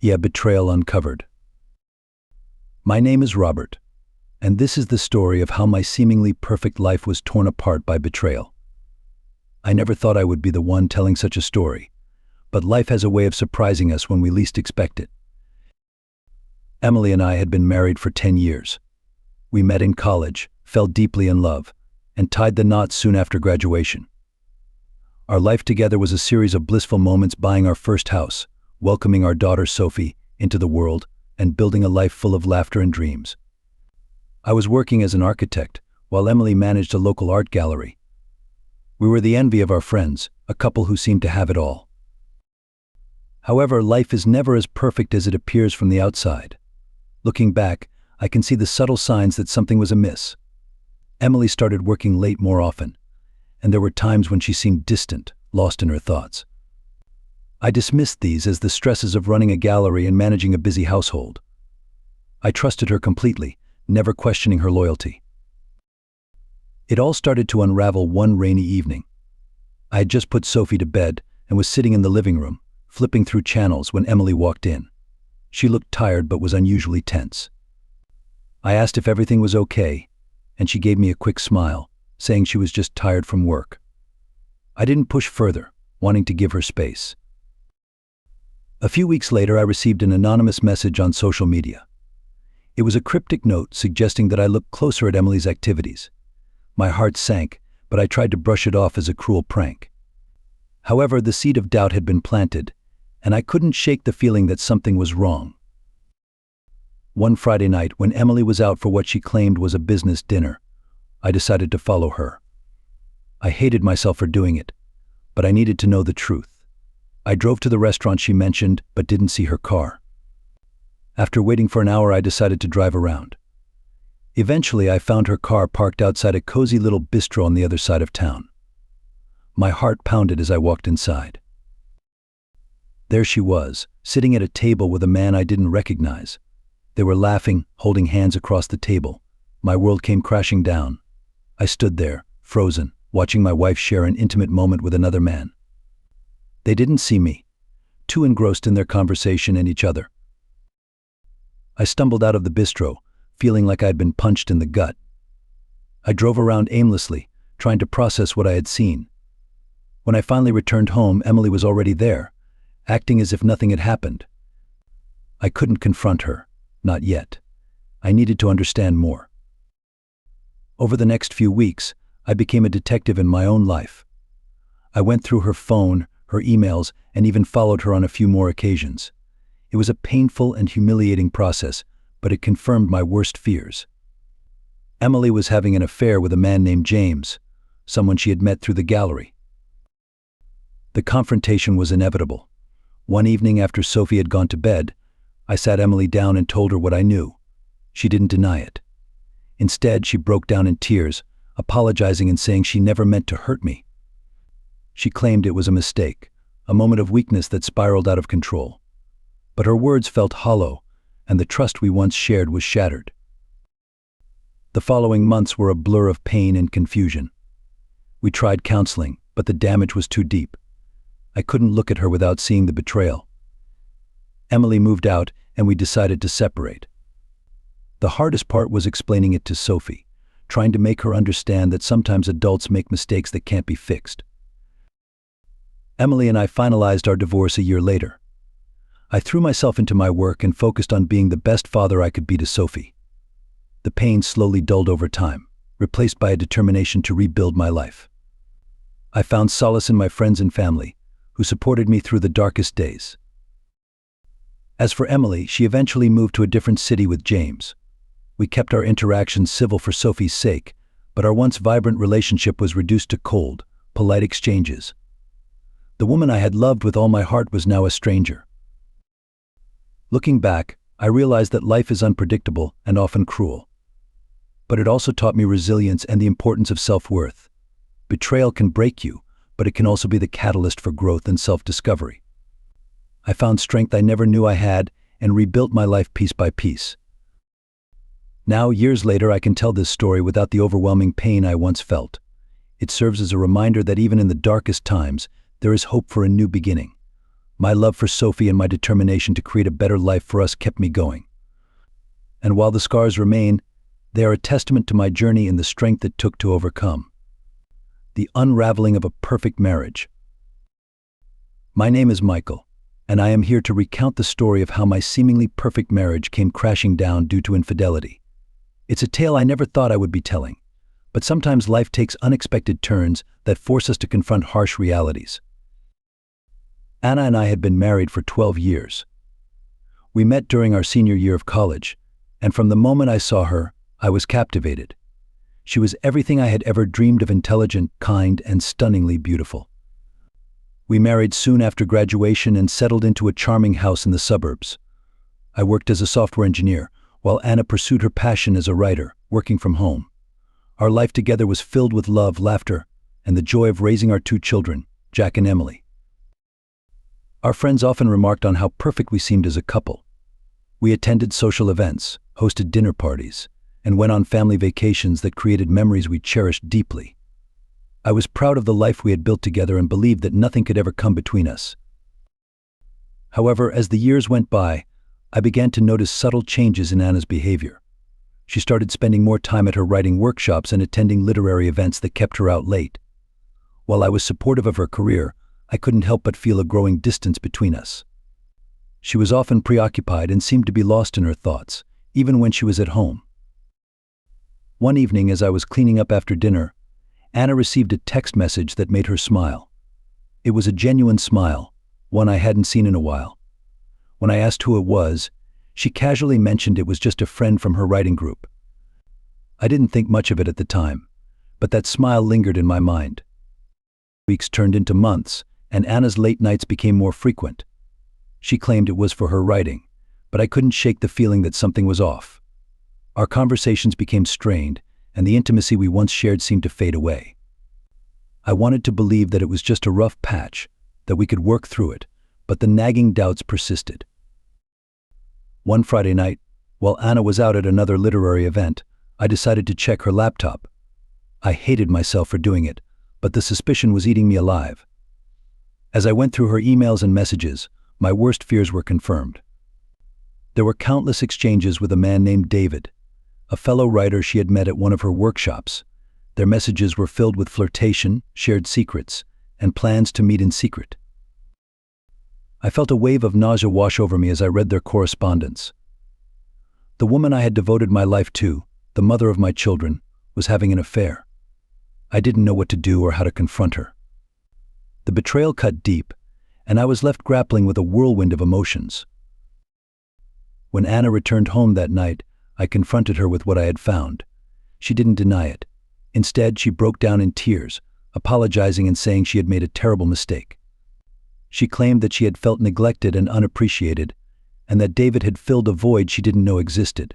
Betrayal Uncovered. My name is Robert, and this is the story of how my seemingly perfect life was torn apart by betrayal. I never thought I would be the one telling such a story, but life has a way of surprising us when we least expect it. Emily and I had been married for 10 years. We met in college, fell deeply in love, and tied the knot soon after graduation. Our life together was a series of blissful moments, buying our first house, welcoming our daughter Sophie into the world, and building a life full of laughter and dreams. I was working as an architect, while Emily managed a local art gallery. We were the envy of our friends, a couple who seemed to have it all. However, life is never as perfect as it appears from the outside. Looking back, I can see the subtle signs that something was amiss. Emily started working late more often, and there were times when she seemed distant, lost in her thoughts. I dismissed these as the stresses of running a gallery and managing a busy household. I trusted her completely, never questioning her loyalty. It all started to unravel one rainy evening. I had just put Sophie to bed and was sitting in the living room, flipping through channels when Emily walked in. She looked tired but was unusually tense. I asked if everything was okay, and she gave me a quick smile, saying she was just tired from work. I didn't push further, wanting to give her space. A few weeks later, I received an anonymous message on social media. It was a cryptic note suggesting that I look closer at Emily's activities. My heart sank, but I tried to brush it off as a cruel prank. However, the seed of doubt had been planted, and I couldn't shake the feeling that something was wrong. One Friday night, when Emily was out for what she claimed was a business dinner, I decided to follow her. I hated myself for doing it, but I needed to know the truth. I drove to the restaurant she mentioned, but didn't see her car. After waiting for an hour, I decided to drive around. Eventually, I found her car parked outside a cozy little bistro on the other side of town. My heart pounded as I walked inside. There she was, sitting at a table with a man I didn't recognize. They were laughing, holding hands across the table. My world came crashing down. I stood there, frozen, watching my wife share an intimate moment with another man. They didn't see me, too engrossed in their conversation and each other. I stumbled out of the bistro, feeling like I'd been punched in the gut. I drove around aimlessly, trying to process what I had seen. When I finally returned home, Emily was already there, acting as if nothing had happened. I couldn't confront her, not yet. I needed to understand more. Over the next few weeks, I became a detective in my own life. I went through her phone, her emails, and even followed her on a few more occasions. It was a painful and humiliating process, but it confirmed my worst fears. Emily was having an affair with a man named James, someone she had met through the gallery. The confrontation was inevitable. One evening after Sophie had gone to bed, I sat Emily down and told her what I knew. She didn't deny it. Instead, she broke down in tears, apologizing and saying she never meant to hurt me. She claimed it was a mistake, a moment of weakness that spiraled out of control. But her words felt hollow, and the trust we once shared was shattered. The following months were a blur of pain and confusion. We tried counseling, but the damage was too deep. I couldn't look at her without seeing the betrayal. Emily moved out, and we decided to separate. The hardest part was explaining it to Sophie, trying to make her understand that sometimes adults make mistakes that can't be fixed. Emily and I finalized our divorce a year later. I threw myself into my work and focused on being the best father I could be to Sophie. The pain slowly dulled over time, replaced by a determination to rebuild my life. I found solace in my friends and family, who supported me through the darkest days. As for Emily, she eventually moved to a different city with James. We kept our interactions civil for Sophie's sake, but our once vibrant relationship was reduced to cold, polite exchanges. The woman I had loved with all my heart was now a stranger. Looking back, I realized that life is unpredictable and often cruel. But it also taught me resilience and the importance of self-worth. Betrayal can break you, but it can also be the catalyst for growth and self-discovery. I found strength I never knew I had and rebuilt my life piece by piece. Now, years later, I can tell this story without the overwhelming pain I once felt. It serves as a reminder that even in the darkest times, there is hope for a new beginning. My love for Sophie and my determination to create a better life for us kept me going. And while the scars remain, they are a testament to my journey and the strength it took to overcome. The unraveling of a perfect marriage. My name is Michael, and I am here to recount the story of how my seemingly perfect marriage came crashing down due to infidelity. It's a tale I never thought I would be telling, but sometimes life takes unexpected turns that force us to confront harsh realities. Anna and I had been married for 12 years. We met during our senior year of college, and from the moment I saw her, I was captivated. She was everything I had ever dreamed of: intelligent, kind, and stunningly beautiful. We married soon after graduation and settled into a charming house in the suburbs. I worked as a software engineer, while Anna pursued her passion as a writer, working from home. Our life together was filled with love, laughter, and the joy of raising our 2 children, Jack and Emily. Our friends often remarked on how perfect we seemed as a couple. We attended social events, hosted dinner parties, and went on family vacations that created memories we cherished deeply. I was proud of the life we had built together and believed that nothing could ever come between us. However, as the years went by, I began to notice subtle changes in Anna's behavior. She started spending more time at her writing workshops and attending literary events that kept her out late. While I was supportive of her career, I couldn't help but feel a growing distance between us. She was often preoccupied and seemed to be lost in her thoughts, even when she was at home. One evening, as I was cleaning up after dinner, Anna received a text message that made her smile. It was a genuine smile, one I hadn't seen in a while. When I asked who it was, she casually mentioned it was just a friend from her writing group. I didn't think much of it at the time, but that smile lingered in my mind. Weeks turned into months, and Anna's late nights became more frequent. She claimed it was for her writing, but I couldn't shake the feeling that something was off. Our conversations became strained, and the intimacy we once shared seemed to fade away. I wanted to believe that it was just a rough patch, that we could work through it, but the nagging doubts persisted. One Friday night, while Anna was out at another literary event, I decided to check her laptop. I hated myself for doing it, but the suspicion was eating me alive. As I went through her emails and messages, my worst fears were confirmed. There were countless exchanges with a man named David, a fellow writer she had met at one of her workshops. Their messages were filled with flirtation, shared secrets, and plans to meet in secret. I felt a wave of nausea wash over me as I read their correspondence. The woman I had devoted my life to, the mother of my children, was having an affair. I didn't know what to do or how to confront her. The betrayal cut deep, and I was left grappling with a whirlwind of emotions. When Anna returned home that night, I confronted her with what I had found. She didn't deny it. Instead, she broke down in tears, apologizing and saying she had made a terrible mistake. She claimed that she had felt neglected and unappreciated, and that David had filled a void she didn't know existed.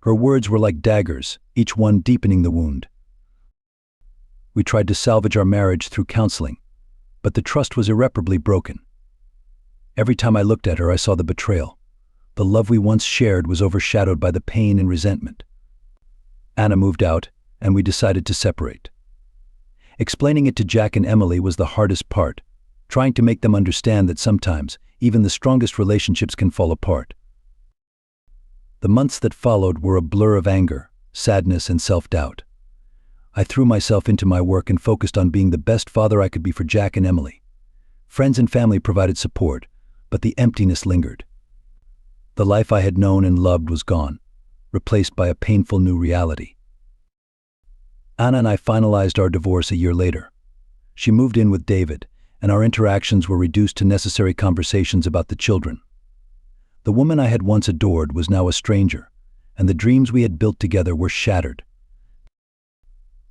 Her words were like daggers, each one deepening the wound. We tried to salvage our marriage through counseling, but the trust was irreparably broken. Every time I looked at her, I saw the betrayal. The love we once shared was overshadowed by the pain and resentment. Anna moved out, and we decided to separate. Explaining it to Jack and Emily was the hardest part, trying to make them understand that sometimes even the strongest relationships can fall apart. The months that followed were a blur of anger, sadness, and self-doubt. I threw myself into my work and focused on being the best father I could be for Jack and Emily. Friends and family provided support, but the emptiness lingered. The life I had known and loved was gone, replaced by a painful new reality. Anna and I finalized our divorce a year later. She moved in with David, and our interactions were reduced to necessary conversations about the children. The woman I had once adored was now a stranger, and the dreams we had built together were shattered.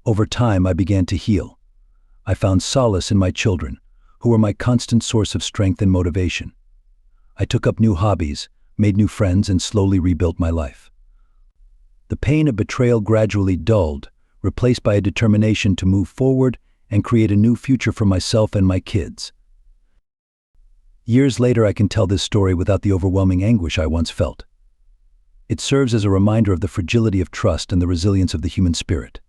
Over time, I began to heal. I found solace in my children, who were my constant source of strength and motivation. I took up new hobbies, made new friends, and slowly rebuilt my life. The pain of betrayal gradually dulled, replaced by a determination to move forward and create a new future for myself and my kids. Years later, I can tell this story without the overwhelming anguish I once felt. It serves as a reminder of the fragility of trust and the resilience of the human spirit.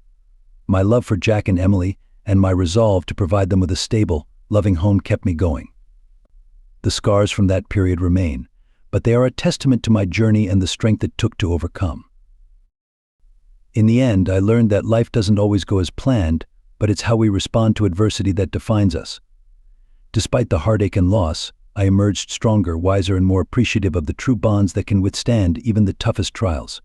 My love for Jack and Emily and my resolve to provide them with a stable, loving home kept me going. The scars from that period remain, but they are a testament to my journey and the strength it took to overcome. In the end, I learned that life doesn't always go as planned, but it's how we respond to adversity that defines us. Despite the heartache and loss, I emerged stronger, wiser, and more appreciative of the true bonds that can withstand even the toughest trials.